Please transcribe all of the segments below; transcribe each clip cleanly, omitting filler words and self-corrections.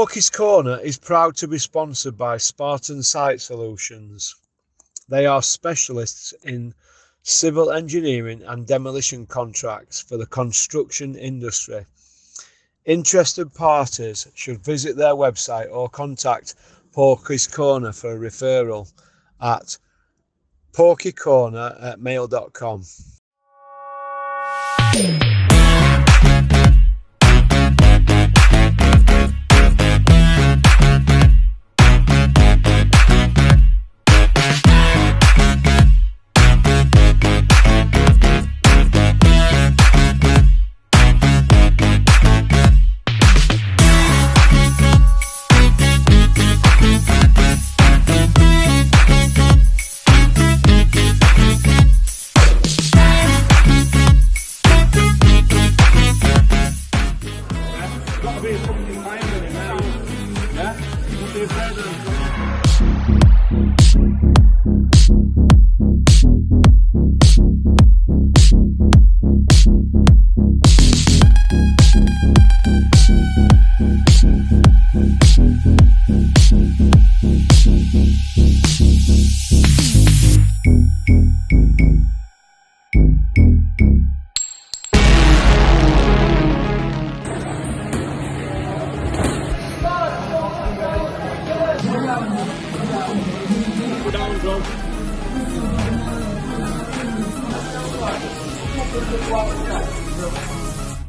Porky's Corner is proud to be sponsored by Spartan Site Solutions. They are specialists in civil engineering and demolition contracts for the construction industry. Interested parties should visit their website or contact Porky's Corner for a referral at porkycorner@mail.com.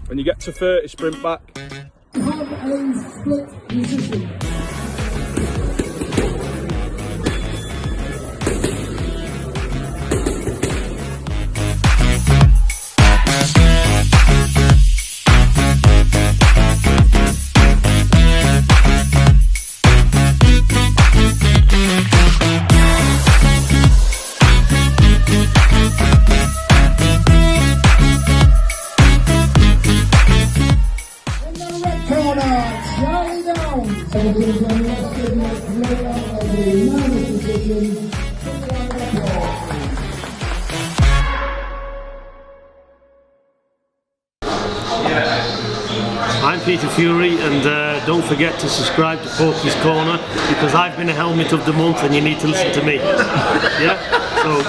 When you get to 30, sprint back. I'm Peter Fury, and don't forget to subscribe to Porky's Corner, because I've been a helmet of the month and you need to listen to me. Yeah? So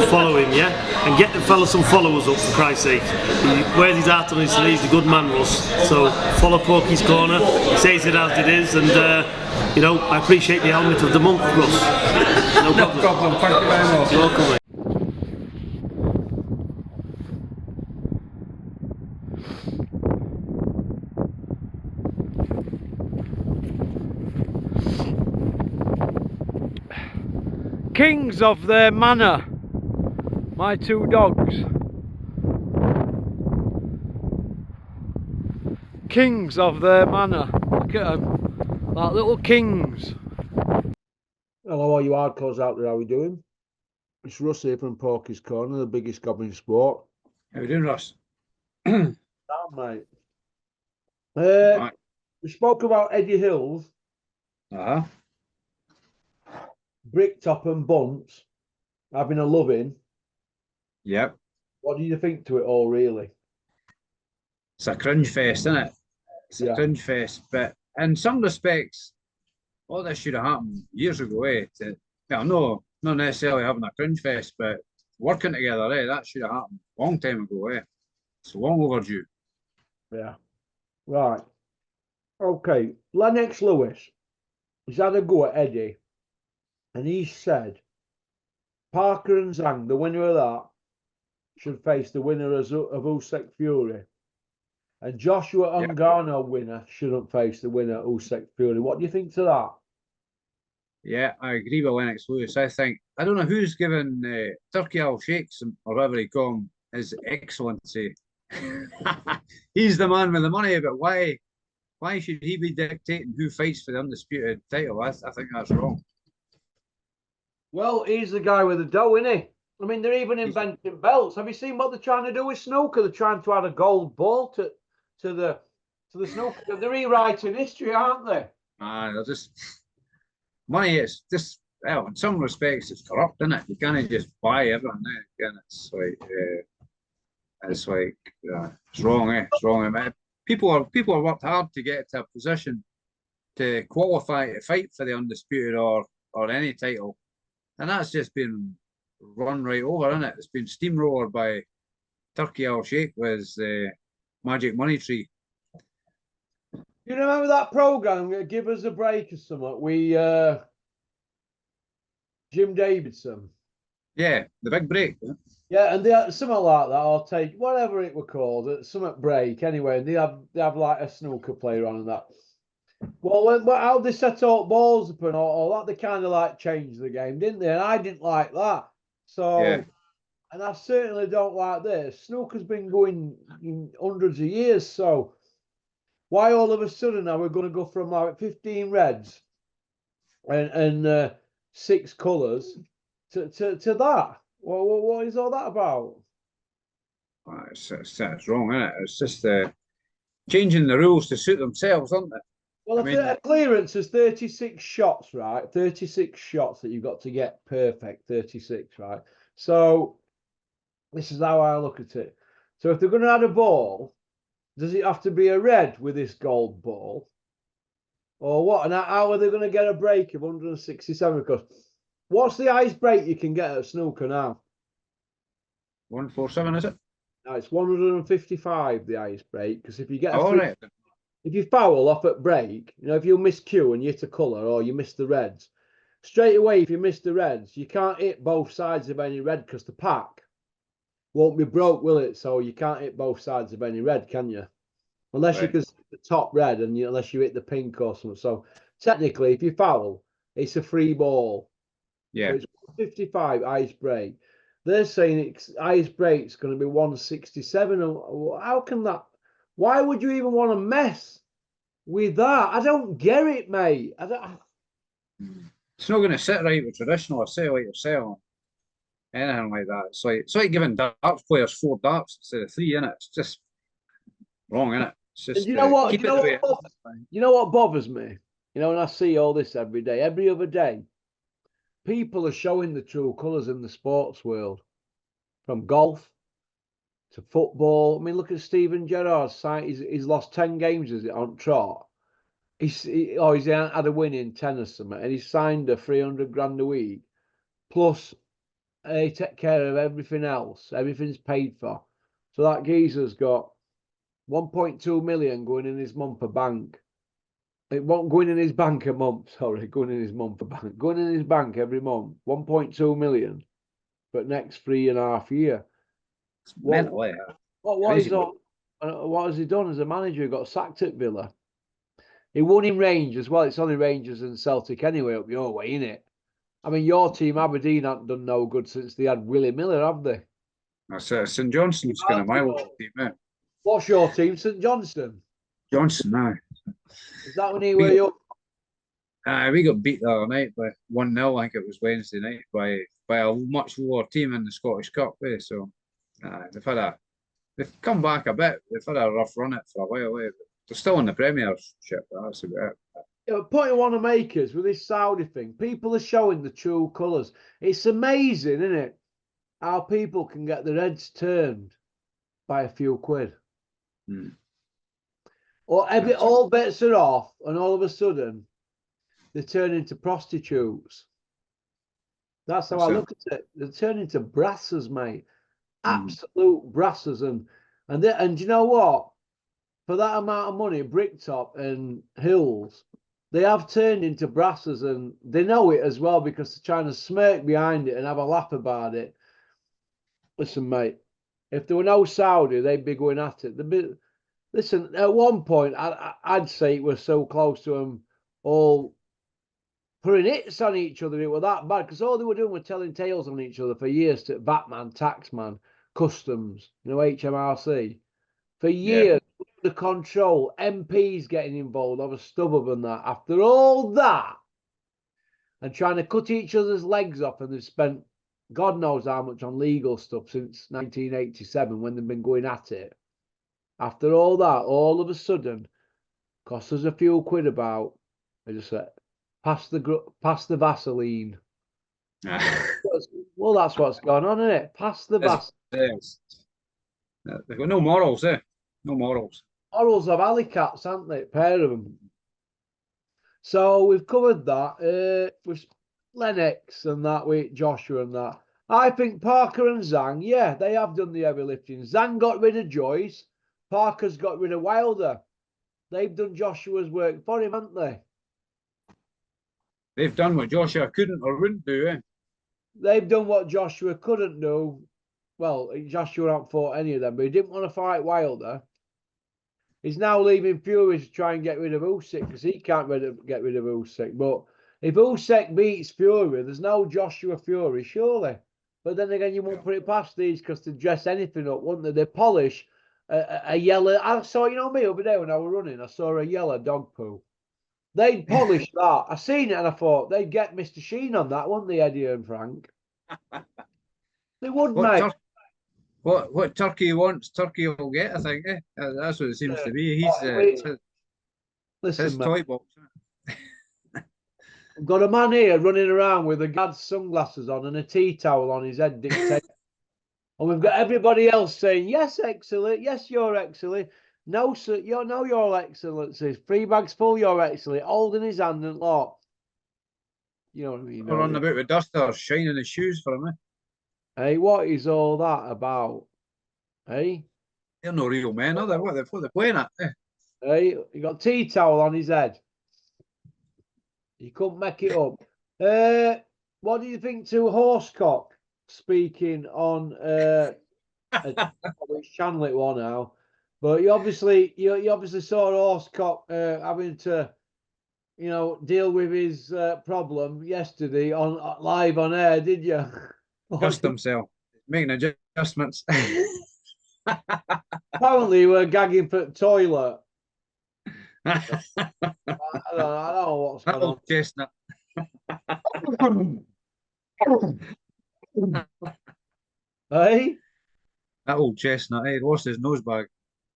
follow him, yeah? And get the fella some followers up, for Christ's sake. He wears his heart on his sleeve, he's a good man, Russ. So follow Porky's Corner, he says it as it is, and you know, I appreciate the helmet of the month, Russ. No problem. No problem, thank you very much. You're welcome, mate. Kings of their manor, my two dogs. Kings of their manor. Look at them, like little kings. Hello all you hardcores out there, how we doing? It's Russ here from Porky's Corner, the biggest gob in sport. How you doing, Ross? Down, mate. Right. We spoke about Eddie Hills, Bricktop and Bunts having a loving. Yep. What do you think to it all, really? It's a cringe fest, isn't it? It's a cringe fest, but in some respects, all this should have happened years ago, eh? Not necessarily having a cringe fest, but working together, eh? That should have happened a long time ago, eh? It's long overdue. Yeah. Right. Okay. Lennox Lewis has had a go at Eddie, and he said Parker and Zhang, the winner of that, should face the winner of Usyk Fury. And Joshua Ungano winner shouldn't face the winner of Usyk Fury. What do you think to that? Yeah, I agree with Lennox Lewis. I don't know who's given Turkey Al Sheikhs, or whatever he call him, his excellency. He's the man with the money, but why should he be dictating who fights for the undisputed title? I think that's wrong. Well, he's the guy with the dough, isn't he? I mean, they're even inventing belts. Have you seen what they're trying to do with snooker? They're trying to add a gold ball to the snooker. They're rewriting history, aren't they? They're just money. Is just, well, in some respects, it's corrupt, isn't it? You can't just buy everything. Again, it's wrong. It's wrong. People have worked hard to get to a position to qualify to fight for the undisputed or any title, and that's just been run right over, isn't it? It's been steamrolled by Turkey Al Sheikh with Magic Money Tree. You remember that program? Give us a break or something. We Jim Davidson. Yeah, the big break. Yeah, and they had something like that, or take whatever it were called, something break anyway. And they have like a snooker player on and that. Well, how they set up balls up and all that, they kind of like changed the game, didn't they? And I didn't like that. So, Yeah. and I certainly don't like this. Snooker's been going in hundreds of years. So, why all of a sudden are we going to go from like 15 reds and 6 colours to that? What is all that about? It's wrong, isn't it? It's just changing the rules to suit themselves, aren't they? Well, a clearance is 36 shots, right? 36 shots that you've got to get perfect, 36, right? So this is how I look at it. So if they're going to add a ball, does it have to be a red with this gold ball? Or what? And how are they going to get a break of 167? Because what's the highest break you can get at snooker now? 147, is it? No, it's 155, the highest break. Because if you get All right. if you foul off at break, you know, if you miss cue and you hit a colour or you miss the reds, straight away, if you miss the reds, you can't hit both sides of any red because the pack won't be broke, will it? So you can't hit both sides of any red, can you? Unless you can hit the top red and unless you hit the pink or something. So technically, if you foul, it's a free ball. Yeah. So it's 55 ice break. They're saying ice break's going to be 167. How can that? Why would you even want to mess with that? I don't get it, mate. It's not going to sit right with traditional or say like yourself. Anything like that. It's like giving darts players 4 darts instead of 3, innit? It's just wrong, innit? It's just you know what? keep You know it what? You know what bothers me? You know, and I see all this every day, every other day. People are showing the true colours in the sports world, from golf to football. I mean, look at Steven Gerrard's site. He's lost 10 games, is it, on trot? He's had a win in tennis, and he's signed a 300 grand a week. Plus, they take care of everything else. Everything's paid for. So that geezer's got 1.2 million going in his month for bank. It won't go in his bank a month. Sorry, going in his month for bank. Going in his bank every month. 1.2 million. But next 3.5 years. What has he done as a manager? He got sacked at Villa. He won in Rangers as well. It's only Rangers and Celtic anyway up your way, innit? I mean, your team, Aberdeen, haven't done no good since they had Willie Miller, have they? That's St Johnson's kind of my little team, eh? What's your team, St Johnston? Johnson, no. Is that when he were your? We got beat the other night by 1-0. I think it was Wednesday night by a much lower team in the Scottish Cup. So they've come back a bit. They've had a rough run it for a while. But they're still in the Premiership. That's about it. The point I want to make is with this Saudi thing, people are showing the true colours. It's amazing, isn't it? How people can get their heads turned by a few quid. Or all bets are off, and all of a sudden they turn into prostitutes. That's how I look at it. They turn into brassers, mate. Absolute brassers, and you know what? For that amount of money, Bricktop and Hills, they have turned into brassers, and they know it as well because they're trying to smirk behind it and have a laugh about it. Listen, mate, if there were no Saudi, they'd be going at it. Listen, at one point, I'd say it was so close to them all putting hits on each other. It was that bad because all they were doing was telling tales on each other for years to Batman, Taxman, Customs, HMRC. For years, the control, MPs getting involved over stubborn and that. After all that, and trying to cut each other's legs off, and they've spent God knows how much on legal stuff since 1987 when they've been going at it. After all that, all of a sudden, cost us a few quid about, I just said, pass the Vaseline. Well, that's what's going on, isn't it? Pass the Vaseline. They've got no morals, eh? No morals. Morals of alley cats, haven't they? A pair of them. So we've covered that. With Lennox and that, with Joshua and that. I think Parker and Zhang, yeah, they have done the heavy lifting. Zhang got rid of Joyce. Parker's got rid of Wilder. They've done Joshua's work for him, haven't they? They've done what Joshua couldn't or wouldn't do, eh? They've done what Joshua couldn't do. Well, Joshua hadn't fought any of them, but he didn't want to fight Wilder. He's now leaving Fury to try and get rid of Usyk because he can't get rid of Usyk. But if Usyk beats Fury, there's no Joshua Fury, surely. But then again, you won't put it past these because they dress anything up, wouldn't they? They polish a yellow. I saw, you know me over there when I was running, I saw a yellow dog poo. They'd polish that. I seen it and I thought they'd get Mr. Sheen on that, wouldn't they, Eddie and Frank? They would, mate. What Turkey wants, Turkey will get, I think. Eh? That's what it seems to be. He's his toy box. I've got a man here running around with a gad's sunglasses on and a tea towel on his head dictating. And we've got everybody else saying, yes, excellent. Yes, Your Excellency. No, sir. Your Excellency. 3 bags full, Your Excellency. Holding his hand and lot. You know what I mean? We're running about with dusters, shining his shoes for him. Eh? Hey, what is all that about? Hey? They're no real men, are they? What they're playing at? Eh? Hey, he got a tea towel on his head. You couldn't make it up. What do you think to Horsecock speaking on which channel it was now? But you obviously saw Horsecock having to, deal with his problem yesterday on live on air, did you? Just himself, making adjustments. Apparently, we're gagging for the toilet. I don't know what's going on. Chestnut. Hey? That old chestnut, he lost his nose bag.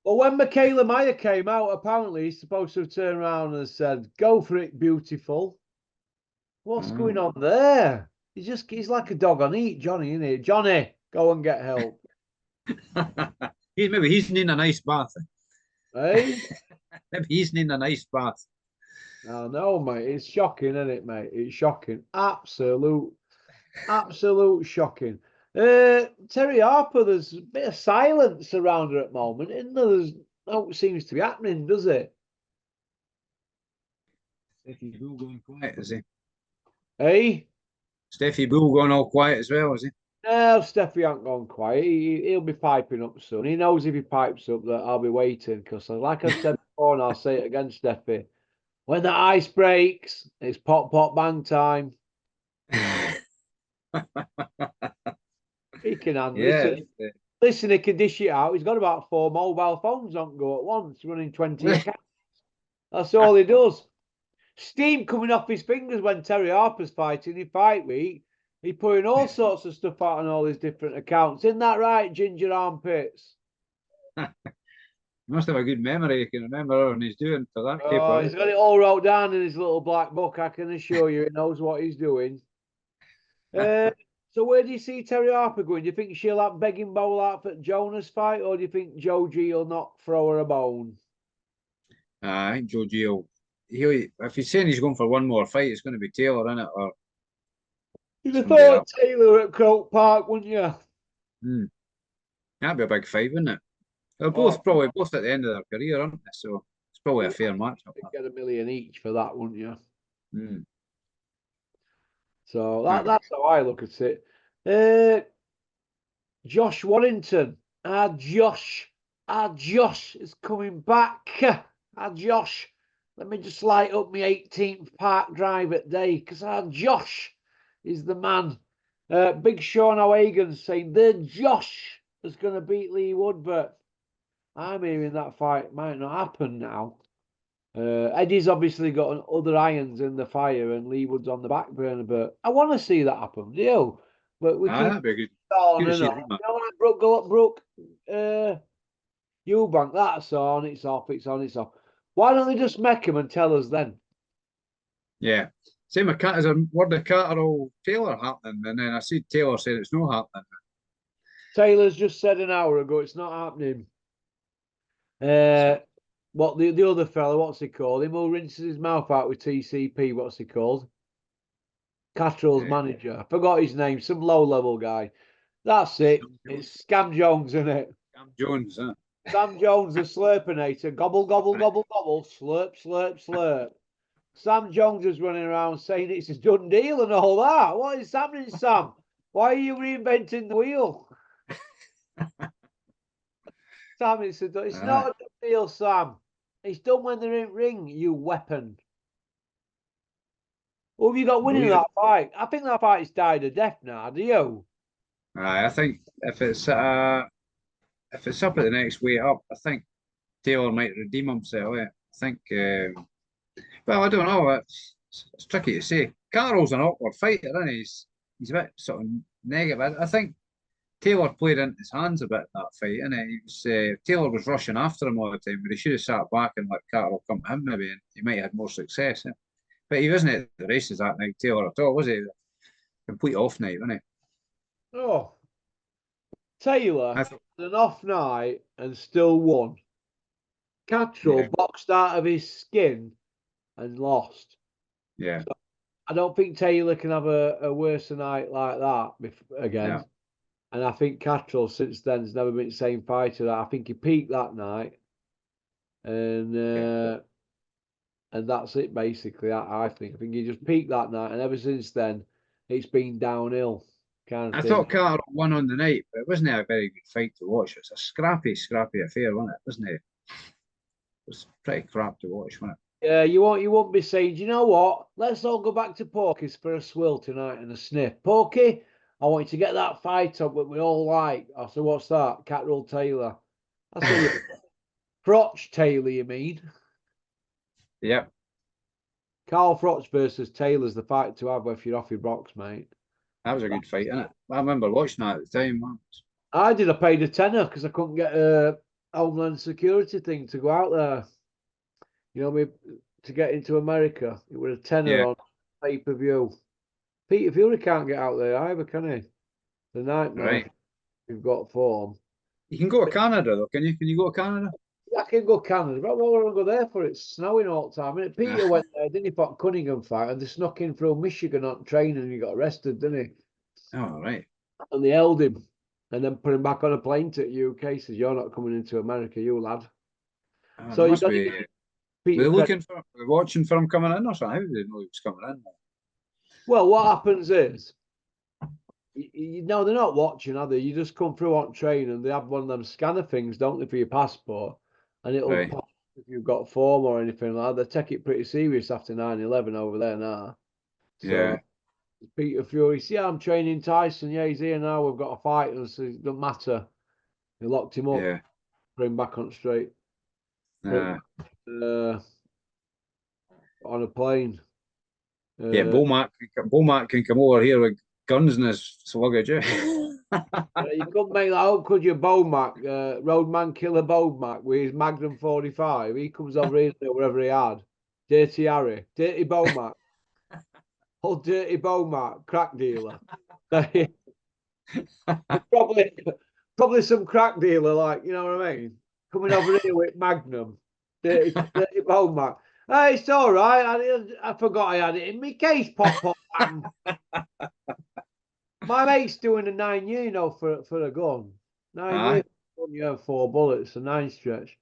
Well, when Michaela Meyer came out, apparently he's supposed to have turned around and said, "Go for it, beautiful." What's going on there? He's like a dog on eat, Johnny, isn't he? Johnny, go and get help. Maybe he's needing a nice bath. Hey? Maybe he's needing a nice bath. I know, mate. It's shocking, isn't it, mate? It's shocking. Absolute shocking. Terry Harper, there's a bit of silence around her at the moment, isn't there? There's no seems to be happening, does it? Steffi Bull going quiet, is he? Hey? Steffi Bull going all quiet as well, is he? No, Steffi ain't gone quiet. He'll be piping up soon. He knows if he pipes up that I'll be waiting because, like I said before, and I'll say it again, Steffi, when the ice breaks, it's pop, pop, bang time. He can handle it. Listen, he can dish it out. He's got about 4 mobile phones on go at once, running 20 accounts. That's all he does. Steam coming off his fingers when Terry Harper's fighting in fight week. He's putting all sorts of stuff out on all his different accounts. Isn't that right, Ginger Armpits? He must have a good memory. He can remember what he's doing for that. Oh, he's got it all wrote down in his little black book. I can assure you, he knows what he's doing. So where do you see Terry Harper going? Do you think she'll have begging bowl out for Jonas fight, or do you think Joe G will not throw her a bone? I think Joe G will. If he's saying he's going for one more fight, it's going to be Taylor, isn't it? Or you'd have thought Taylor at Croke Park, wouldn't you? That'd be a big fight, wouldn't it? They're probably both at the end of their career, aren't they? So it's probably a fair match. You'd get $1 million each for that, wouldn't you? So that's how I look at it. Josh Warrington. Josh is coming back. Josh. Let me just light up my 18th Park Drive at day because Josh is the man. Big Sean O'Hagan saying the Josh is going to beat Lee Wood, but I'm hearing that fight might not happen now. Eddie's obviously got other irons in the fire and Lee Wood's on the back burner, but I want to see that happen. Do you? But we that'd be good. On and on. You know, like Brooke Eubank, that's on, it's off. Why don't they just make him and tell us then? Yeah. Same with as a word of Carter or Taylor happening, and then I see Taylor saying it's not happening. Taylor's just said an hour ago it's not happening. What the other fella? What's he called? Him who rinses his mouth out with TCP. What's he called? Catrill's manager. I forgot his name. Some low-level guy. That's it. It's Scam Jones, isn't it? Scam Jones, huh? Sam Jones, the slurpinator. Gobble, gobble, gobble, gobble. Slurp, slurp, slurp. Sam Jones was running around saying it's a done deal and all that. What is happening, Sam? Why are you reinventing the wheel? Sam, it's not a done deal, Sam. It's done when they're in ring, you weapon. Who have you got winning that fight? I think that fight's died a death now, do you? I think if it's up at the next weight up, I think Taylor might redeem himself. I think. Well, I don't know. It's tricky to say. Carroll's an awkward fighter, isn't he? He's a bit sort of negative. I think Taylor played into his hands a bit that fight, and he was Taylor was rushing after him all the time, but he should have sat back and let Carroll come to him maybe, and he might have had more success. But he wasn't at the races that night, Taylor, at all, was he? Complete off night, wasn't he? Oh, Taylor had an off night and still won. Catrell boxed out of his skin and lost. Yeah. So I don't think Taylor can have a worse night like that again. Yeah. And I think Catrell since then has never been the same fighter. I think he peaked that night, and that's it basically. I think he just peaked that night, and ever since then, it's been downhill. I thought Carter won on the night, but it wasn't a very good fight to watch. It was a scrappy affair, wasn't it? Wasn't it? It was pretty crap to watch, wasn't it? Yeah, you won't be saying, you know what? Let's all go back to Porky's for a swill tonight and a sniff. Porky, I want you to get that fight up that we all like. I said, what's that? Catrell Taylor. I said, Froch Taylor, you mean? Yep. Carl Froch versus Taylor's the fight to have if you're off your box, mate. That was a good fight, isn't it? I remember watching that at the time. Man. I paid a tenner because I couldn't get a Homeland Security thing to go out there. You know, to get into America, it was a tenner on pay-per-view. Peter Fury can't get out there either, can he? The nightmare. Right. You've got form. You can go to Canada, though, can you? Can you go to Canada? I can go Canada, but what would I go there for? It's snowing all the time. And Peter went there, didn't he, for Cunningham fight, and they snuck in through Michigan on training and he got arrested, didn't he? Oh, right. And they held him and then put him back on a plane to the UK, says, you're not coming into America, you lad. So you got to They're looking for, they're watching for him coming in or something. How did they know he was coming in? Well, what happens is, no, they're not watching, are they? You just come through on train and they have one of them scanner things, don't they, for your passport? And it'll pop if you've got form or anything like that. They take it pretty serious after 9/11 over there now. So, yeah. Peter Fury, see, I'm training Tyson. Yeah, he's here now. We've got a fight. And so it doesn't matter. They locked him up. Yeah. Put him back on straight. On a plane. Beaumark can come over here with guns in his luggage. You couldn't make that up, could you, Beaumark? Roadman Killer Beaumark with his Magnum 45. He comes over here wherever he had. Dirty Harry. Dirty Beaumark. Old Dirty Beaumark, crack dealer. probably some crack dealer, like, you know what I mean? Coming over here with Magnum. Dirty Beaumark. Hey, it's all right. I forgot I had it in my case, pop. My mate's doing a 9 year, you know, for a gun. 9 years, you have 4 bullets, a 9 stretch.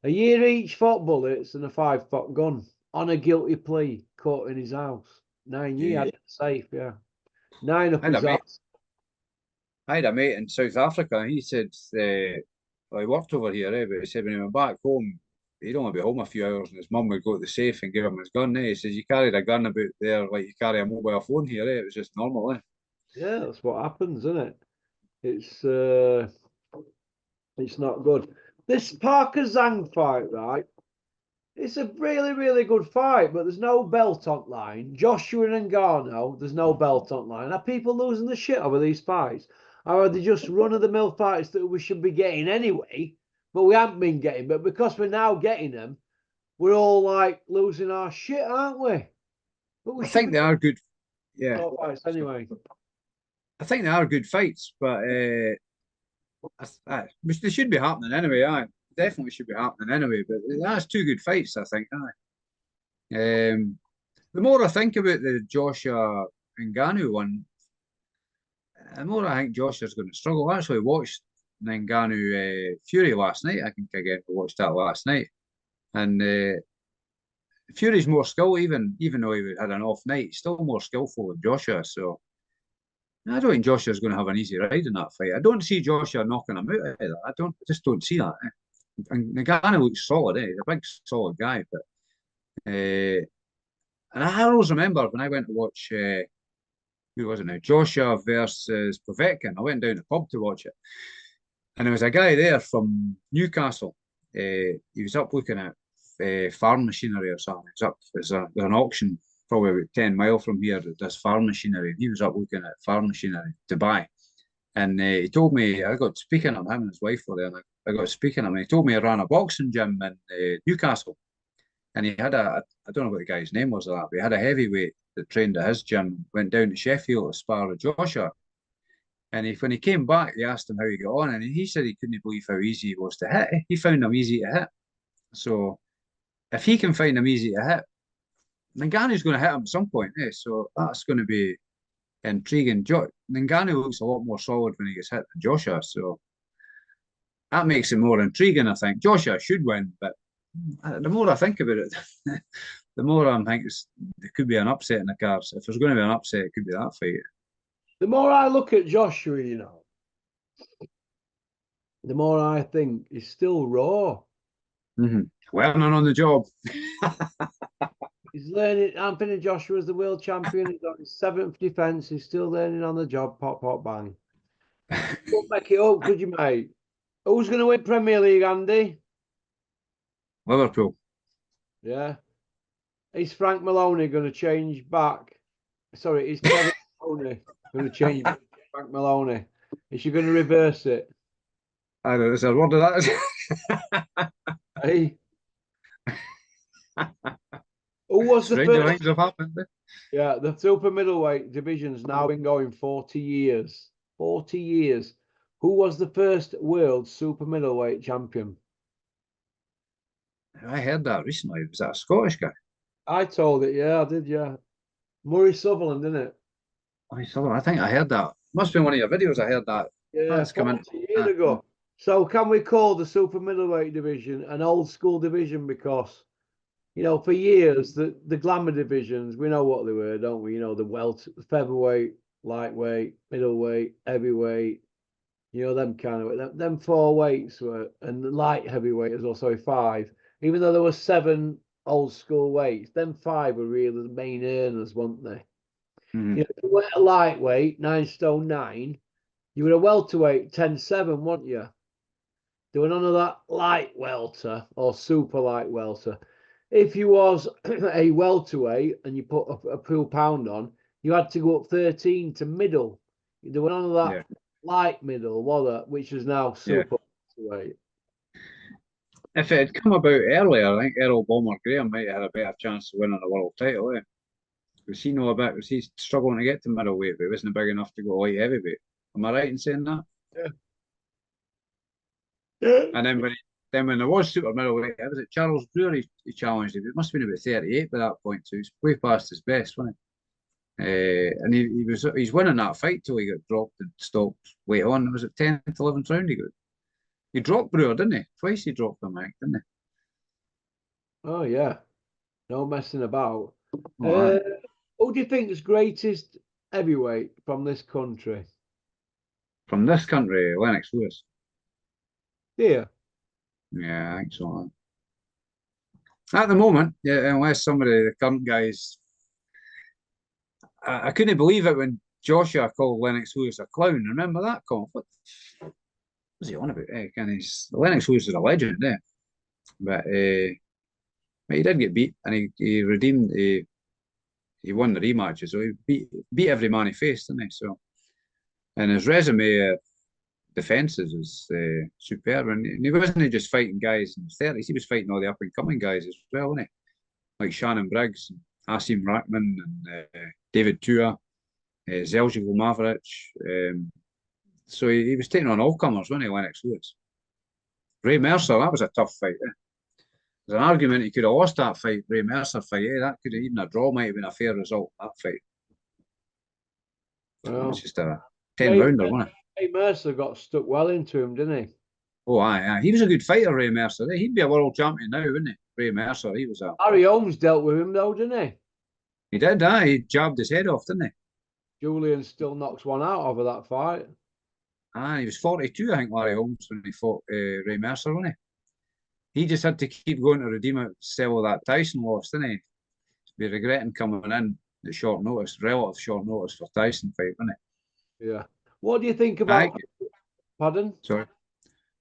A year each, 4 bullets, and a 5-foot gun on a guilty plea, caught in his house. 9 years, yeah. Safe, yeah. 9 up his ass. I had a mate in South Africa. He said, well, he worked over here, but he said when he went back home, he'd only be home a few hours, and his mum would go to the safe and give him his gun. He says, you carried a gun about there like you carry a mobile phone here. It was just normal. Yeah, that's what happens, isn't it? It's not good. This Parker Zhang fight, right? It's a really, really good fight, but there's no belt on line. Joshua and Ngannou, there's no belt on line. Are people losing the shit over these fights? Or are they just run-of-the-mill fights that we should be getting anyway, but we haven't been getting? But because we're now getting them, we're all like losing our shit, aren't we? But I think they are good. Yeah. Fights anyway. I think they are good fights, but they should be happening anyway. definitely should be happening anyway. But that's two good fights, I think. The more I think about the Joshua Ngannou one, the more I think Joshua's going to struggle. I actually watched Ngannou Fury last night. I think again we watched that last night, and Fury's more skillful, even though he had an off night, he's still more skillful than Joshua. So I don't think Joshua's going to have an easy ride in that fight. I don't see Joshua knocking him out either. I just don't see that. And Ngannou looks solid. He's a big, solid guy. But and I always remember when I went to watch who was it now? Joshua versus Povetkin. I went down to the pub to watch it, and there was a guy there from Newcastle. He was up looking at farm machinery or something. He was up. There's an auction probably about 10 miles from here that does farm machinery. He was up looking at farm machinery to buy. And he told me, I got speaking to him and his wife were there, and I got speaking to him, and he told me he ran a boxing gym in Newcastle. And he had I don't know what the guy's name was, but he had a heavyweight that trained at his gym, went down to Sheffield to spar with Joshua. And when he came back, they asked him how he got on, and he said he couldn't believe how easy it was to hit. He found him easy to hit. So if he can find him easy to hit, Ngannou's going to hit him at some point. So that's going to be intriguing. Ngannou looks a lot more solid when he gets hit than Joshua, so that makes it more intriguing, I think. Joshua should win, but the more I think about it, the more I'm thinking there could be an upset in the cards. If there's going to be an upset, it could be that fight. The more I look at Joshua, the more I think he's still raw. Learning on the job. He's learning. Anthony Joshua's the world champion. He's on his 7th defence. He's still learning on the job. Pop, pop, bang. Don't make it up, could you, mate? Who's going to win Premier League, Andy? Liverpool. Yeah. Is Frank Maloney going to change back? Sorry, is Kevin Maloney going to change back to Frank Maloney? Is she going to reverse it? I don't know. Is there a word of that? Hey? Who was the Stranger first? things have happened. Yeah, the super middleweight division's now been going 40 years. 40 years. Who was the first world super middleweight champion? I heard that recently. Was that a Scottish guy? I told it, yeah, I did, yeah. Murray Sutherland, didn't it? I think I heard that. Must have been one of your videos. I heard that. Yeah, That's coming 40 years ago. So can we call the super middleweight division an old school division? Because, for years, the glamour divisions, we know what they were, don't we? The welt, featherweight, lightweight, middleweight, heavyweight, them kind of, them 4 weights were, and the light heavyweight as well, sorry, 5. Even though there were 7 old school weights, them 5 were really the main earners, weren't they? If you were a lightweight, 9 stone 9, you were a welterweight, 10-7, weren't you? There were none of that light welter or super light welter. If you was a welterweight and you put a full pound on, you had to go up 13 to middle. There were none of that light middle, was there, which is now super welterweight. If it had come about earlier, I think Errol Bulmer Graham might have had a better chance of winning the world title. Was he struggling to get to middleweight, but he wasn't big enough to go light heavyweight? Am I right in saying that? Yeah. And then when there was super middleweight, it was Charles Brewer. He challenged him. It must have been about 38 by that point, so he's way past his best, wasn't he? And he's winning that fight till he got dropped and stopped weight on. Was it 10th, 11th round he dropped Brewer, didn't he? Twice he dropped him, didn't he? Oh yeah, no messing about. Who do you think is greatest heavyweight from this country? From this country, Lennox Lewis. Yeah. Yeah, I think so. At the moment, yeah, unless somebody, the current guys, I couldn't believe it when Joshua called Lennox Lewis a clown. Remember that, Colin? What was he on about? Lennox Lewis is a legend, but he did get beat, and he redeemed. He won the rematches, so he beat every man he faced, didn't he? So, and his resume defences is superb, and he wasn't just fighting guys in his 30s. He was fighting all the up and coming guys as well, wasn't he? Like Shannon Briggs, Asim Rahman, and David Tua, Zeljko Maverick. So he was taking on all comers, wasn't he, Lennox Lewis? Ray Mercer, that was a tough fight. There's an argument he could have lost that fight, Ray Mercer fight. That could have even a draw might have been a fair result, that fight. Well, it's just a 10-rounder, wasn't it? Ray Mercer got stuck well into him, didn't he? Oh, aye. He was a good fighter, Ray Mercer. He'd be a world champion now, wouldn't he? Ray Mercer, he was a... Harry Holmes dealt with him though, didn't he? He did, aye. He jabbed his head off, didn't he? Julian still knocks one out over that fight. He was 42, I think, Larry Holmes, when he fought Ray Mercer, wasn't he? He just had to keep going to redeem himself with that Tyson loss, didn't he? Be regretting coming in at short notice, relative short notice for Tyson fight, wasn't it? Yeah. What do you think about... Pardon? Sorry.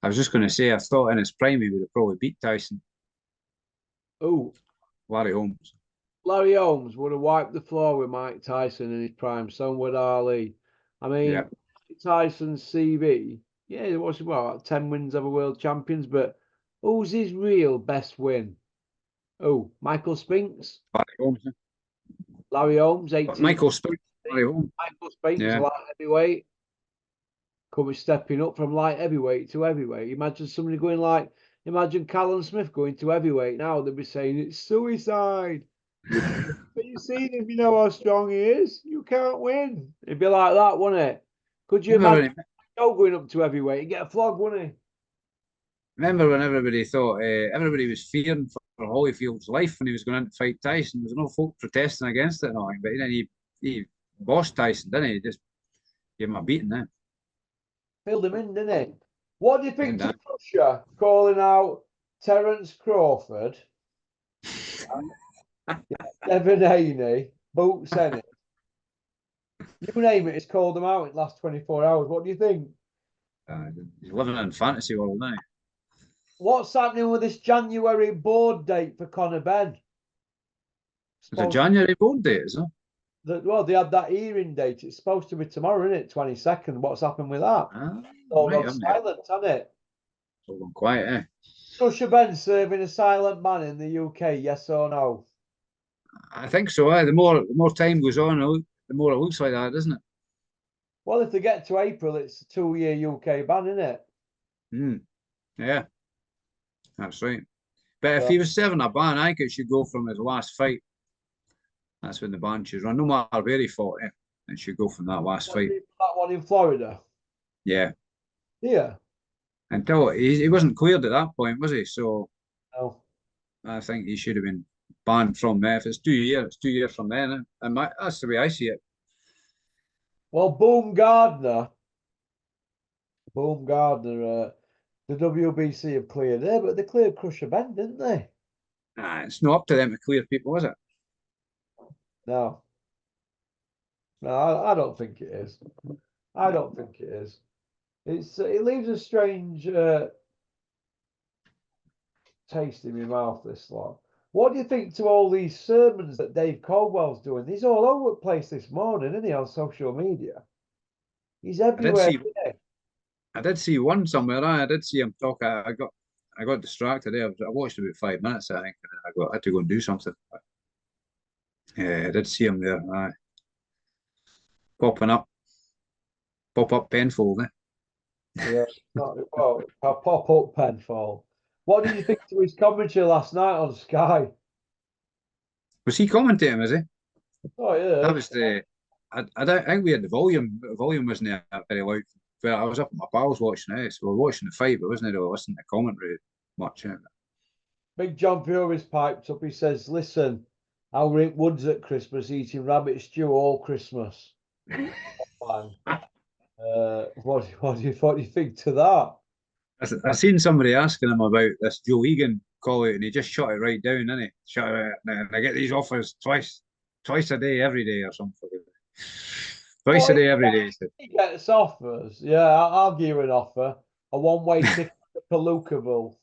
I was just going to say, I thought in his prime he would have probably beat Tyson. Oh. Larry Holmes. Larry Holmes would have wiped the floor with Mike Tyson in his prime. So would Ali. I mean, Tyson's CV, yeah, it was about 10 wins over world champions, but who's his real best win? Oh, Michael Spinks? Larry Holmes. Larry Holmes, 18. Michael Spinks. Larry Holmes. Michael Spinks, light heavyweight. Coming stepping up from light heavyweight to heavyweight. Imagine Callum Smith going to heavyweight now. They'd be saying it's suicide. But you seen him, you know how strong he is. You can't win. It'd be like that, wouldn't it? Could you imagine going up to heavyweight? He'd get a flog, wouldn't he? Remember when everybody thought everybody was fearing for Holyfield's life when he was going in to fight Tyson? There was no folk protesting against it and all, but then he bossed Tyson, didn't he? He just gave him a beating then. Filled him in, didn't he? What do you think to Russia calling out Terence Crawford, Devin Haney, Boots Ennis? You name it, it's called them out in the last 24 hours. What do you think? He's living in fantasy world now. What's happening with this January board date for Conor Benn? It's a January board date, is it? Well, they had that hearing date. It's supposed to be tomorrow, isn't it? 22nd. What's happened with that? All gone silent, hasn't it? It's all gone quiet, eh? Crusher Ben serving a silent man in the UK, yes or no? I think so, eh? The more time goes on, the more it looks like that, doesn't it? Well, if they get to April, it's a 2-year UK ban, isn't it? Yeah. That's right. But if he was serving a ban, I think it should go from his last fight. That's when the ban should run. No matter where he fought, it should go from that last fight. That one in Florida? Yeah. Yeah. Until he wasn't cleared at that point, was he? So no. I think he should have been banned from there. If it's 2 years, it's 2 years from then. And that's the way I see it. Well, Boom Gardner, the WBC have cleared there, but they cleared Crusher Ben, didn't they? It's not up to them to clear people, is it? No. No, I don't think it is. I don't think it is. It leaves a strange taste in my mouth, this lot. What do you think to all these sermons that Dave Caldwell's doing? He's all over the place this morning, isn't he, on social media? He's everywhere. I did see one somewhere. I did see him talk. I got distracted there. I watched about 5 minutes, I think, and I had to go and do something. Yeah, I did see him there. Popping up. Pop-up Penfold, Yeah, well, a pop-up Penfold. What did you think to his commentary last night on Sky? Was he commentating, was he? Oh, yeah. That was the... I don't think we had the volume. The volume wasn't very loud. But I was up with my pals watching it, so we were watching the fight, but wasn't really listening to commentary much. Big John Fury's piped up. He says, "Listen, I'll rake Woods at Christmas eating rabbit stew all Christmas." What do you think to that? I seen somebody asking him about this Joe Egan call out, and he just shut it right down, didn't he? Shut it out. And I get these offers twice a day, every day, or something. Twice a day, every day. He gets offers. Yeah, I'll give you an offer. A one-way ticket to Palookaville.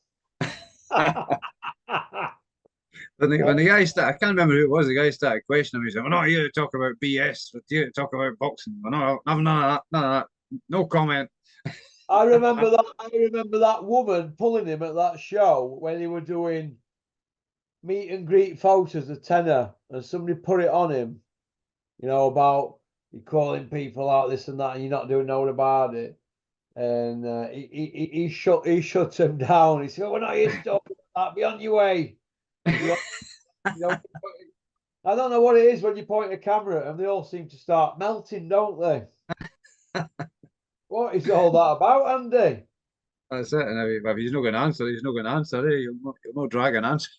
When the guy started, I can't remember who it was. The guy started questioning me. He said, "We're not here to talk about BS. We're here to talk about boxing. We're not having none of that. No comment." I remember that woman pulling him at that show when they were doing meet and greet photos of tenor, and somebody put it on him, about you calling people out this and that, and you're not doing nothing about it. and he shut him down. He said, "We're not here to talk about that. Be on your way." You know, I don't know what it is when you point a camera at them. They all seem to start melting, don't they? What is all that about, Andy? That's it. And if he's not going to answer, he's not going to answer. Eh? You'll not drag an answer.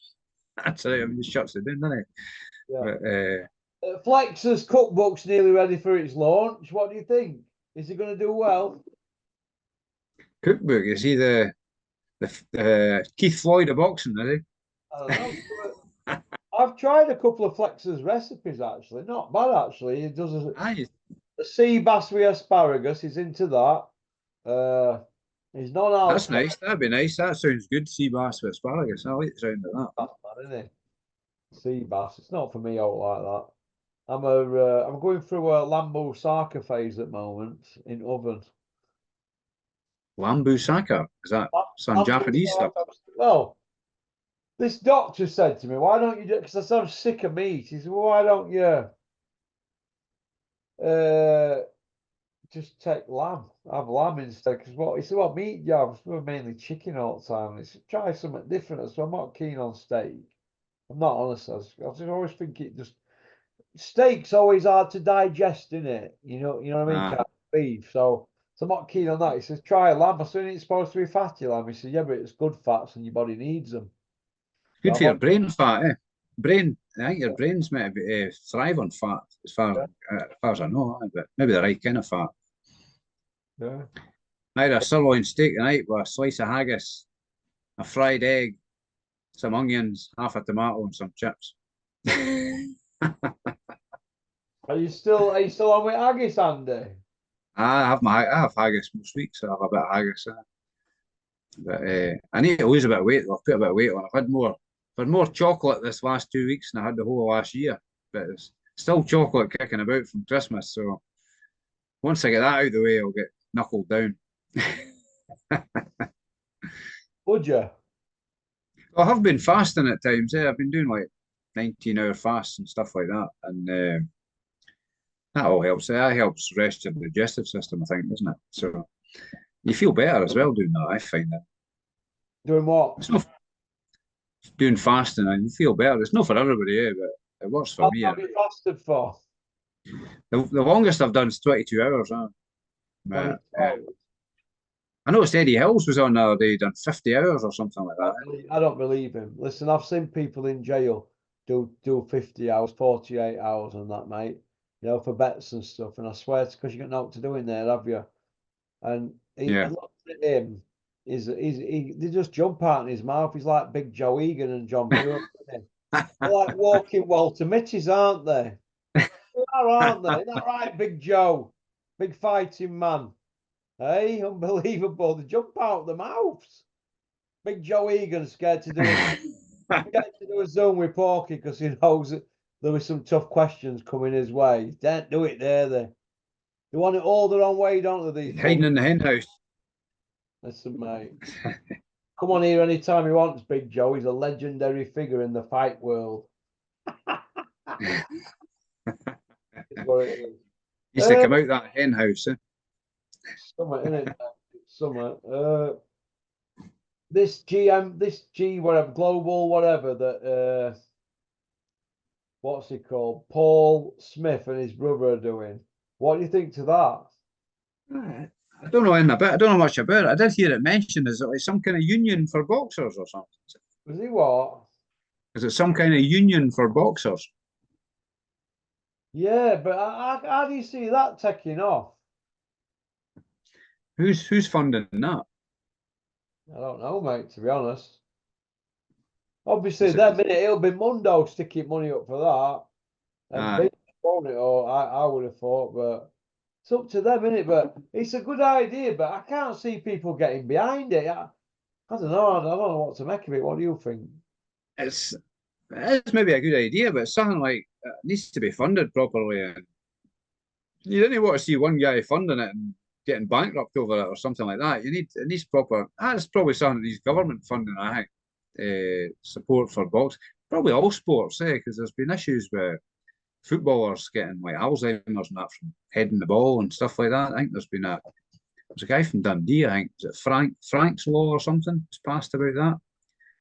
Answer it. I mean, he shuts it down, doesn't he? Yeah. But, Flex's cookbook's nearly ready for its launch. What do you think? Is it going to do well? cookbook, is he the Keith Floyd of boxing, is he? I don't know. I've tried a couple of Flex's recipes actually. Not bad actually. He does a sea bass with asparagus. He's into that. He's not out. That's nice. That'd be nice. That sounds good. Sea bass with asparagus. I like the sound of that. That's bad, isn't it? Sea bass. It's not for me out like that. I'm going through a Lambo Saka phase at the moment in oven. Lambu Saka. Is that some Japanese stuff? Well, this doctor said to me, "Why don't you do?" Because I said I'm sick of meat. He said, "Well, why don't you just take lamb? Have lamb instead?" Because what he said, "What meat do you have?" We're mainly chicken all the time. He said, "Try something different." So I'm not keen on steak. I'm not honest. I just always think steak's always hard to digest, isn't it? You know what I mean? Ah. Can't beef. So I'm not keen on that. He says, "Try lamb." I said, "It's supposed to be fatty lamb." He said, "Yeah, but it's good fats and your body needs them." Good for your brain fat, eh? Brain, I think your brain's meant to thrive on fat, as far as I know, but maybe the right kind of fat. Yeah. I had a sirloin steak tonight with a slice of haggis, a fried egg, some onions, half a tomato, and some chips. Are you still on with haggis, Andy? I have haggis most weeks. I have a bit of haggis. But I need to lose a bit of weight. I've put a bit of weight on. I've had more chocolate this last 2 weeks than I had the whole last year. But it's still chocolate kicking about from Christmas. So once I get that out of the way, I'll get knuckled down. Would you? I have been fasting at times. I've been doing like 19-hour fasts and stuff like that, and that all helps. That helps rest your digestive system, I think, doesn't it? So you feel better as well doing that. I find that. Doing what? It's not doing fasting, and you feel better. It's not for everybody, but it works for How me. long have you fasted for? The longest I've done is 22 hours. But, I noticed Eddie Hills was on the other day, done 50 hours or something like that. I don't believe him. Listen, I've seen people in jail do 50 hours, 48 hours and that, mate. You know, for bets and stuff. And I swear it's because you got nothing to do in there, have you? And I looked at him. They just jump out in his mouth. He's like Big Joe Egan and John Pure. They're like walking Walter Mitties, aren't they? They are, aren't they? Isn't that right, Big Joe? Big fighting man. Hey, unbelievable. They jump out the mouths. Big Joe Egan's scared to do a Zoom with Porky because he knows that there were some tough questions coming his way. Don't do it there, they want it all their own way, don't they? These Hiding in the hen house. Listen, mate. Come on here anytime he wants, Big Joe. He's a legendary figure in the fight world. What it is. Used to come out that hen house, eh? Summer, innit? Summer. This G whatever, global whatever that what's he called? Paul Smith and his brother are doing. What do you think to that? I don't know anything about it. I don't know much about it. I did hear it mentioned. Is it like some kind of union for boxers or something? Was he what? Is it some kind of union for boxers? Yeah, but how do you see that taking off? Who's funding that? I don't know, mate, to be honest. Obviously, that minute it'll be Mundo sticking money up for that. And big, won't it? Or I would have thought, but it's up to them, innit? But it's a good idea, but I can't see people getting behind it. I don't know. I don't know what to make of it. What do you think? It's maybe a good idea, but something like it needs to be funded properly. And you didn't want to see one guy funding it and getting bankrupt over it or something like that. It needs proper. That's probably some of these government funding, I think. Support for boxing, probably all sports, because there's been issues with footballers getting like Alzheimer's and that from heading the ball and stuff like that. I think there's been a was a guy from Dundee, I think. Was it Frank's Law or something? It's passed about that.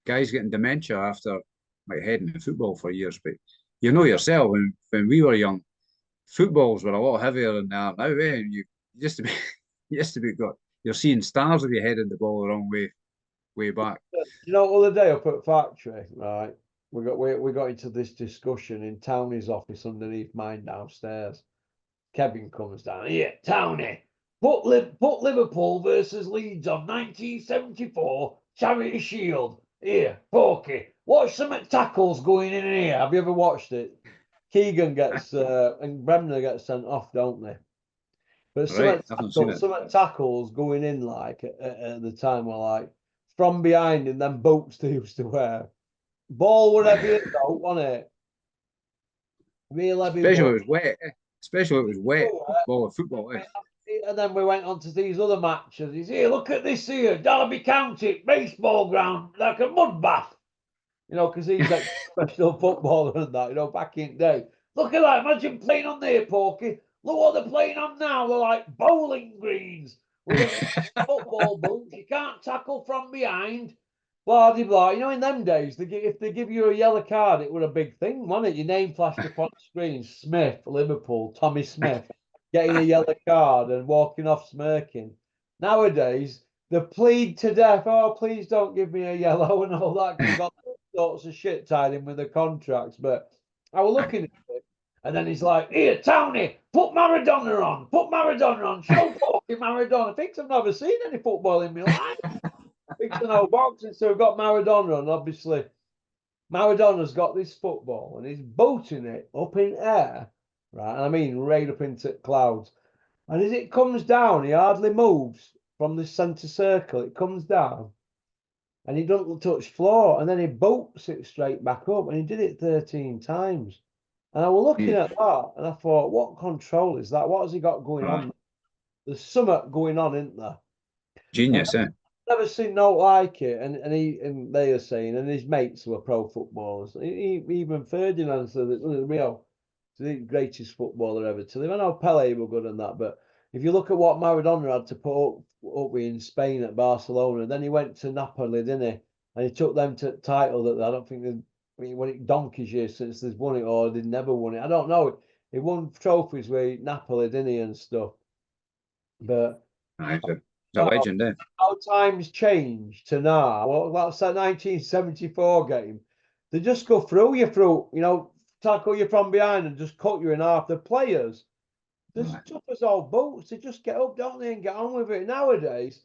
Guy's getting dementia after like heading to football for years. But you know yourself, when we were young, footballs were a lot heavier than they are now. And you used to be, you're seeing stars if you headed the ball the wrong way back. You know, the other day up at factory, right? We got into this discussion in Townie's office underneath mine downstairs. Kevin comes down. Yeah, Townie, put Liverpool versus Leeds on 1974 Charity Shield. Here, Porky, watch some tackles going in here. Have you ever watched it? Keegan gets and Bremner gets sent off, don't they? But some tackles going in like at the time were like from behind in them boots they used to wear. Ball would have been out, wasn't it? Real heavy. Especially it was wet. Especially it was wet. Football. And then we went on to these other matches. He's here, look at this here, Derby County baseball ground, like a mud bath. You know, because he's a professional footballer and that, you know, back in the day. Look at that, imagine playing on there, Porky. Look what they're playing on now. They're like bowling greens with football boots. You can't tackle from behind. Blah, blah, blah. You know, in them days, if they give you a yellow card, it was a big thing, wasn't it? Your name flashed up on the screen. Smith, Liverpool, Tommy Smith, getting a yellow card and walking off smirking. Nowadays, they plead to death. Oh, please don't give me a yellow and all that. You've got all sorts of shit tied in with the contracts. But I was looking at it, and then he's like, here, Townie, put Maradona on. Put Maradona on. Show Porky Maradona. I think I've never seen any football in my life. It's an old boxing, so we've got Maradona on, obviously. Maradona's got this football and he's boating it up in air, right? I mean, right up into clouds. And as it comes down, he hardly moves from the centre circle. It comes down and he doesn't touch floor. And then he boats it straight back up. And he did it 13 times. And I was looking at that and I thought, what control is that? What has he got going on? There's something going on, isn't there? Genius, eh? Never seen no like it, and they are saying, and his mates were pro footballers. Even Ferdinand said that Rio, the greatest footballer ever to live. I know Pele were good and that, but if you look at what Maradona had to put up with in Spain at Barcelona, then he went to Napoli, didn't he? And he took them to title that I don't think they won it donkey's years since they've won it, or they've never won it. I don't know. He won trophies with Napoli, didn't he, and stuff. But a legend, eh? How times changed to now. Well, that's that 1974 game. They just go through, you know, tackle you from behind and just cut you in half. The players, they're tough as old boots. They just get up, don't they, and get on with it. Nowadays,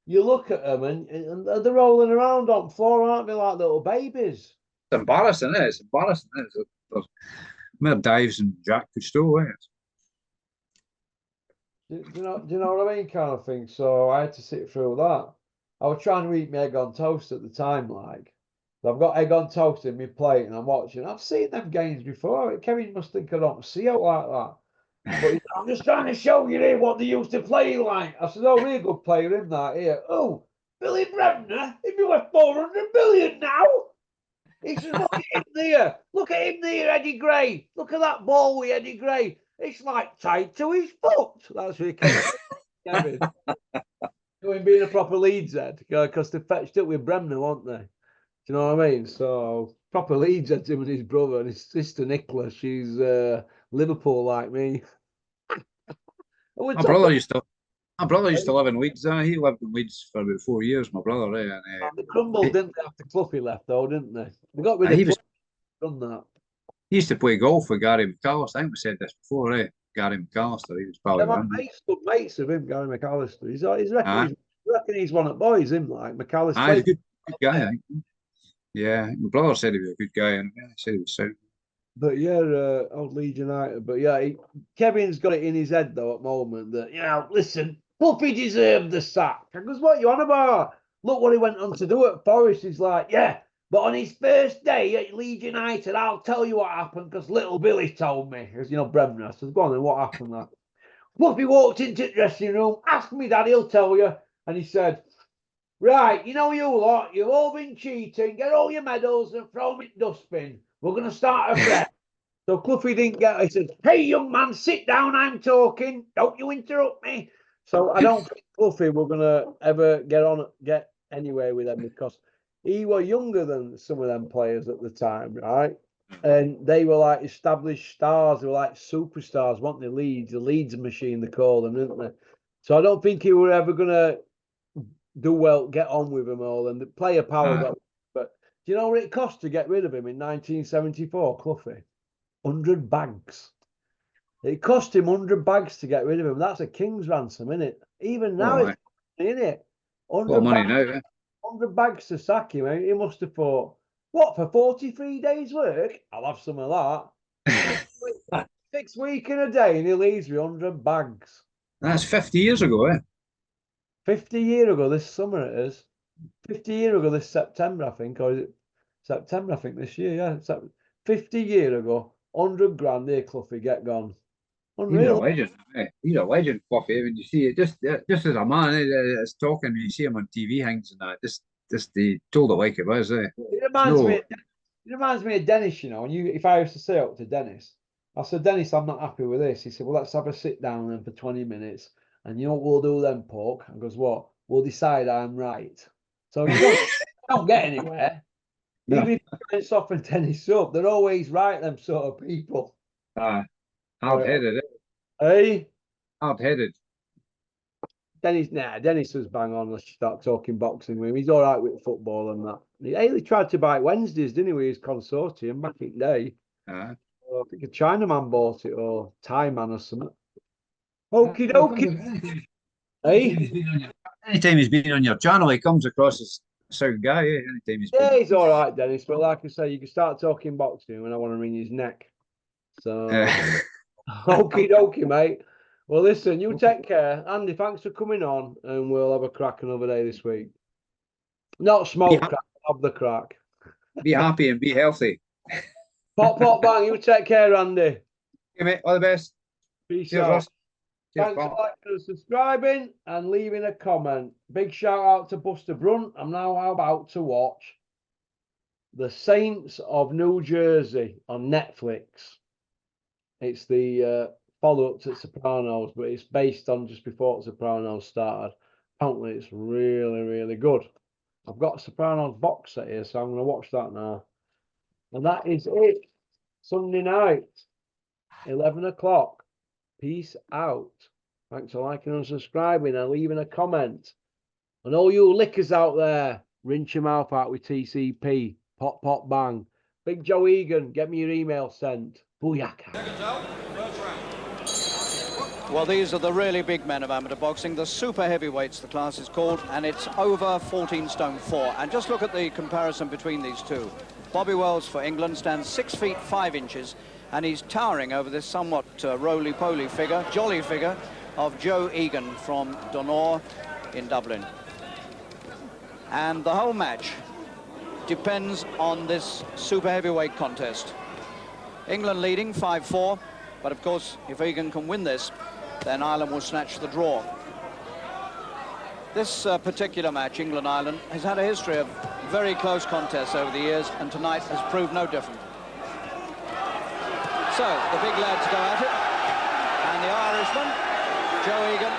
you look at them and they're rolling around on the floor, aren't they, like little babies? It's embarrassing, isn't it? It's embarrassing. There's more dives than Jack could steal, eh? Do you know what I mean, kind of thing? So I had to sit through that. I was trying to eat my egg on toast at the time, like. I've got egg on toast in my plate and I'm watching. I've seen them games before. Kevin must think I don't see it like that. But I'm just trying to show you here what they used to play like. I said, oh, we're a good player in that here. Oh, Billy Bremner, he'd be worth 400 million now. He said, look at him there. Look at him there, Eddie Gray. Look at that ball with Eddie Gray. It's like tied to his foot. That's what Kevin. Him being a proper Leeds head, because they fetched it with Bremner, weren't they? Do you know what I mean? So proper Leeds head, him and his brother and his sister Nicola. She's Liverpool like me. My brother used to live in Leeds. He lived in Leeds for about 4 years. My brother, and they crumbled, didn't they? After Cloughie left, though, didn't they? They got rid of done that. He used to play golf with Gary McAllister. I think we said this before, eh? Gary McAllister. He was probably good mates of him, Gary McAllister. He's reckon he's one of the boys, him like McAllister. He's a good guy, I think. Yeah, my brother said he was a good guy, and he said he was sound. But yeah, old Leeds United. But yeah, Kevin's got it in his head though at the moment that, you know, listen, Puffy deserved the sack. I goes, what you on about? Look what he went on to do at Forest. He's like, yeah, but on his first day at Leeds United, I'll tell you what happened because little Billy told me. Because, you know, Bremner. I said, go on then, what happened? That Puffy walked into the dressing room, asked me dad, he'll tell you. And he said, right, you know you lot, you've all been cheating, get all your medals and throw them in the dustbin. We're going to start afresh. So Cloughie didn't get it. He said, hey, young man, sit down, I'm talking. Don't you interrupt me. So I don't think Cluffy we're gonna ever get anywhere with him because he was younger than some of them players at the time, right? And they were like established stars, they were like superstars, weren't they? The Leeds machine they call them, didn't they? So I don't think he were ever gonna do well, get on with them all, and the player power got. But do you know what it cost to get rid of him in 1974, Cluffy? 100 bags. It cost him 100 bags to get rid of him. That's a king's ransom, isn't it? Even now, it's in it. 100 money bags, now, 100 bags to sack him. He must have thought, what, for 43 days' work? I'll have some of that. 6 weeks in a day, and he leaves me 100 bags. That's 50 years ago, eh? 50 years ago this summer it is. 50 years ago this September, I think, or is it September, I think, this year, yeah. 50 years ago, 100 grand here, Cluffy, get gone. Unreal. He's a legend, eh? He's a legend, Cluffy. When you see it, just as a man, it's talking, when you see him on TV hangs and that, just he told it like it was, eh? It reminds me of Dennis, you know, and if I used to say up to Dennis, I said, Dennis, I'm not happy with this. He said, well, let's have a sit down then for 20 minutes. And you know what we'll do then, Pork? I goes, what? We'll decide I'm right. So you don't get anywhere. No. Even if you try and soften Dennis up, they're always right, them sort of people. Hard-headed, eh? Hey? Hard-headed. Dennis was bang on. Let's start talking boxing with him. He's all right with football and that. He tried to buy Wednesdays, didn't he, with his consortium back in the day? I think a Chinaman bought it or Thai man or something. Okie dokie. Hey? Anytime he's been on your channel, he comes across as a sound guy, eh? Anytime he's all right, Dennis. But like I say, you can start talking boxing when I want to wring his neck. So, okie dokie, mate. Well, listen, you take care. Andy, thanks for coming on, and we'll have a crack another day this week. Not smoke crack, have the crack. Be happy and be healthy. Pop, pop, bang. You take care, Andy. Okay, mate. All the best. Peace Cheers, out. Ross. Thanks for liking and subscribing and leaving a comment. Big shout out to Buster Brunt. I'm now about to watch The Saints of New Jersey on Netflix. It's the follow-up to Sopranos, but it's based on just before Sopranos started. Apparently, it's really, really good. I've got a Sopranos box set here, so I'm going to watch that now. And that is it. Sunday night, 11 o'clock. Peace out. Thanks for liking and subscribing and leaving a comment. And all you lickers out there, rinse your mouth out with TCP. Pop, pop, bang. Big Joe Egan, get me your email sent. Booyaka. Well, these are the really big men of amateur boxing, the super heavyweights, the class is called, and it's over 14 stone 4. And just look at the comparison between these two. Bobby Wells for England stands 6 feet 5 inches, and he's towering over this somewhat roly-poly figure, jolly figure, of Joe Egan from Donore in Dublin. And the whole match depends on this super heavyweight contest. England leading 5-4, but of course, if Egan can win this, then Ireland will snatch the draw. This particular match, England-Ireland, has had a history of very close contests over the years, and tonight has proved no different. So, the big lads go at it, and the Irishman, Joe Egan,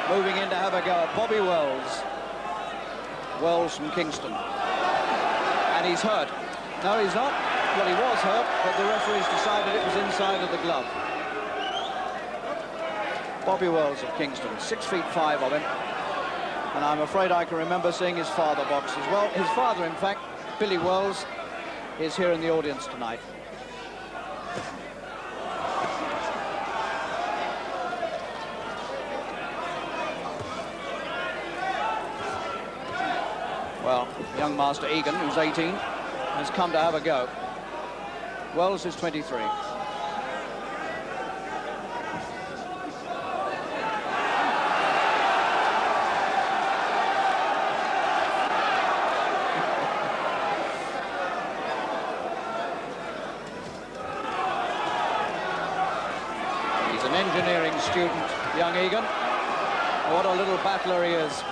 moving in to have a go at Bobby Wells. Wells from Kingston. And he's hurt. No, he's not. Well, he was hurt, but the referees decided it was inside of the glove. Bobby Wells of Kingston, 6 feet 5 of him. And I'm afraid I can remember seeing his father box as well. His father, in fact, Billy Wells, is here in the audience tonight. Well, young master Egan, who's 18, has come to have a go. Wells is 23. He's an engineering student, young Egan. What a little battler he is.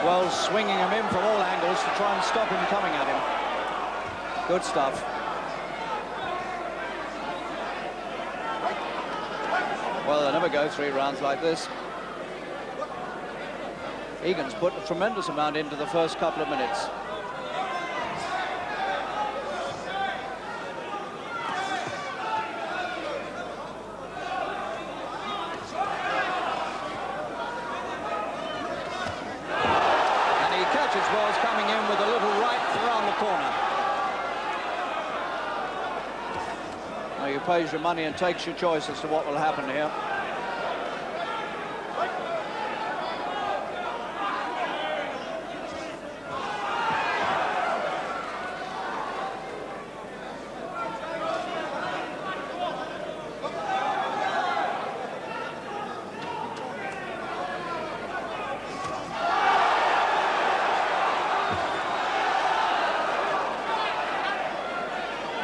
Wells swinging him in from all angles to try and stop him coming at him. Good stuff. Well, they never go 3 rounds like this. Egan's put a tremendous amount into the first couple of minutes. And he catches Wells coming in with a little right around the corner. Now you pays your money and takes your choice as to what will happen here.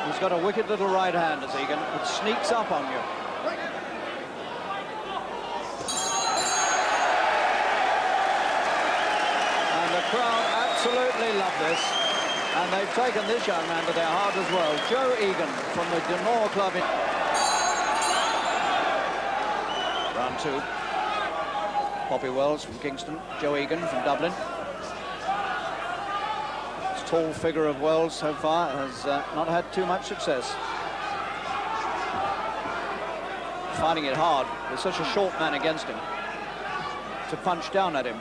He's got a wicked little right hand, as Egan. It sneaks up on you. And the crowd absolutely love this. And they've taken this young man to their heart as well. Joe Egan from the Denore Club in round 2. Bobby Wells from Kingston, Joe Egan from Dublin. Tall figure of Wells so far has not had too much success. Finding it hard with such a short man against him to punch down at him.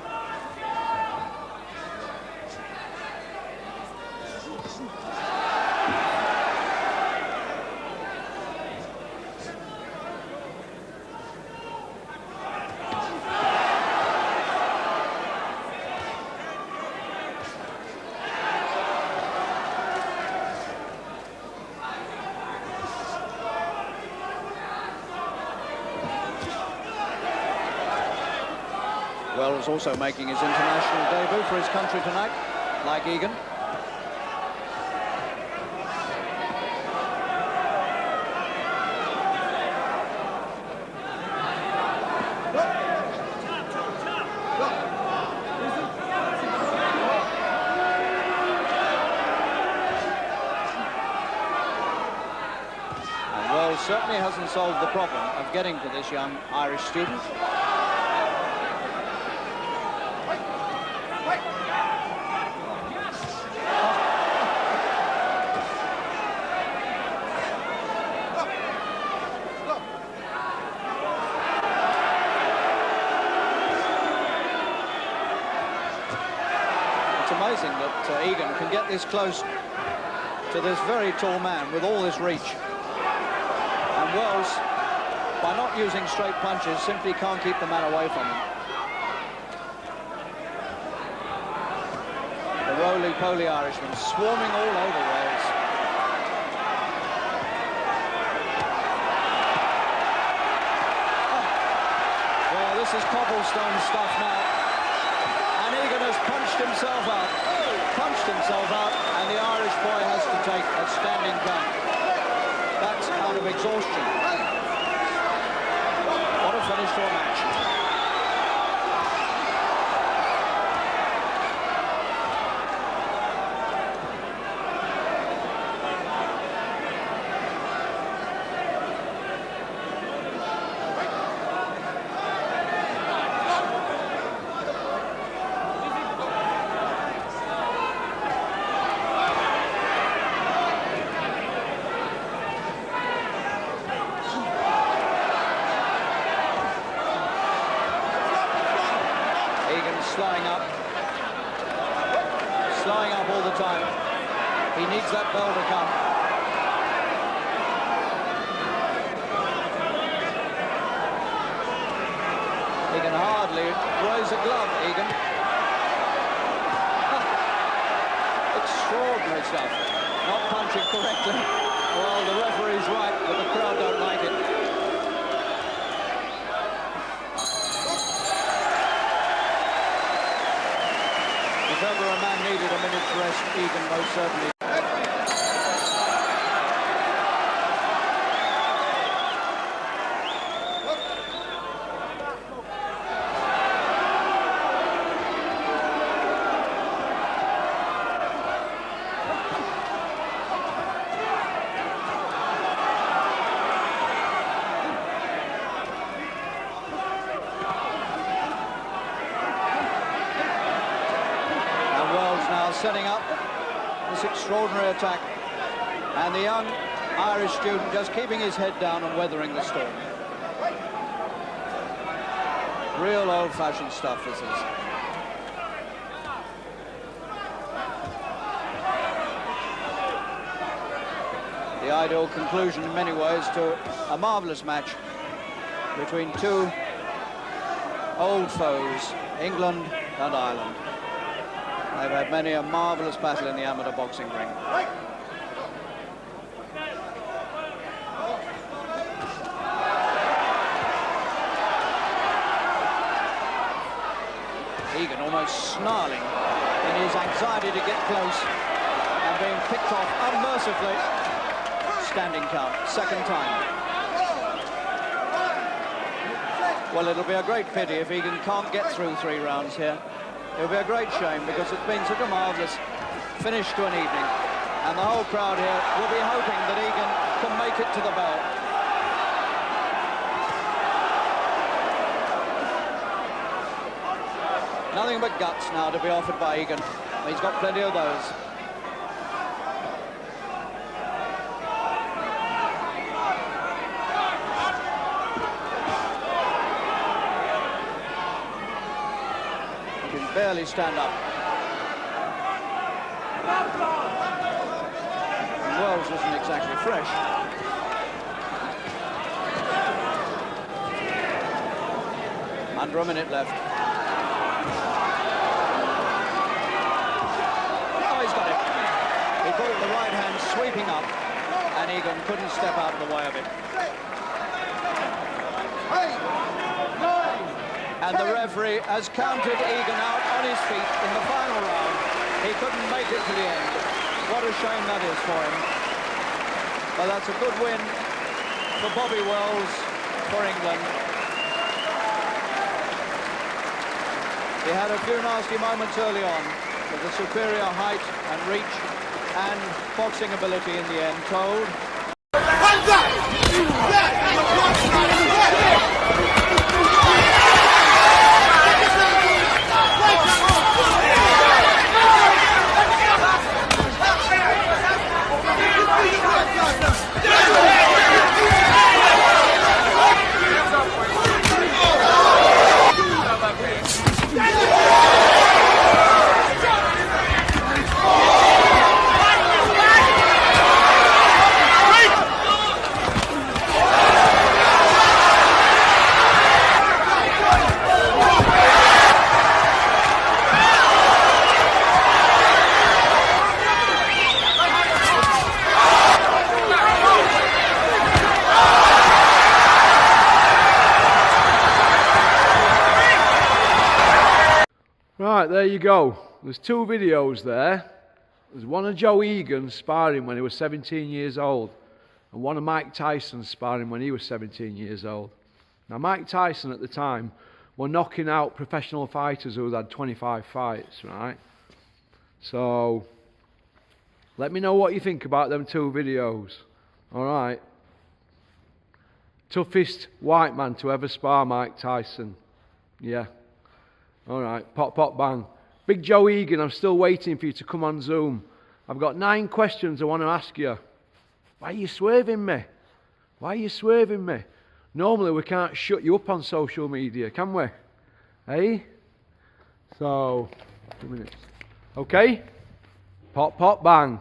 Wells also making his international debut for his country tonight, like Egan. And Wells certainly hasn't solved the problem of getting to this young Irish student. It's amazing that Egan can get this close to this very tall man with all this reach. And Wells, by not using straight punches, simply can't keep the man away from him. The roly-poly Irishman swarming all over Wells. Oh. Well, this is cobblestone stuff now. Egan has punched himself out, and the Irish boy has to take a standing count. That's out of exhaustion. What a finish to a match. Slowing up all the time. He needs that bell to come. He can hardly raise a glove, Egan. Extraordinary stuff. Not punching correctly. Well, the referee's right, but the crowd don't like it. If ever a man needed a minute's rest, Egan most certainly. extraordinary attack. And the young Irish student just keeping his head down and weathering the storm. Real old-fashioned stuff, this is. The ideal conclusion in many ways to a marvellous match between two old foes, England and Ireland. They've had many a marvellous battle in the amateur boxing ring. Egan almost snarling in his anxiety to get close and being picked off unmercifully. Standing count, second time. Well, it'll be a great pity if Egan can't get through 3 rounds here. It'll be a great shame because it's been such a marvellous finish to an evening. And the whole crowd here will be hoping that Egan can make it to the bell. Nothing but guts now to be offered by Egan. He's got plenty of those. He can barely stand up. And Wells isn't exactly fresh. Under a minute left. He caught the right hand sweeping up, and Egan couldn't step out of the way of it. And the referee has counted Egan out on his feet in the final round. He couldn't make it to the end. What a shame that is for him. But that's a good win for Bobby Wells for England. He had a few nasty moments early on, with the superior height and reach and boxing ability in the end told. Right, there you go. There's 2 videos there. There's one of Joe Egan sparring when he was 17 years old, and one of Mike Tyson sparring when he was 17 years old. Now, Mike Tyson at the time were knocking out professional fighters who had 25 fights, right? So, let me know what you think about them 2 videos. Alright. Toughest white man to ever spar Mike Tyson. Yeah. Alright, pop, pop, bang. Big Joe Egan, I'm still waiting for you to come on Zoom. I've got 9 questions I want to ask you. Why are you swerving me? Why are you swerving me? Normally we can't shut you up on social media, can we? Hey? So, 2 minutes. Okay? Pop, pop, bang.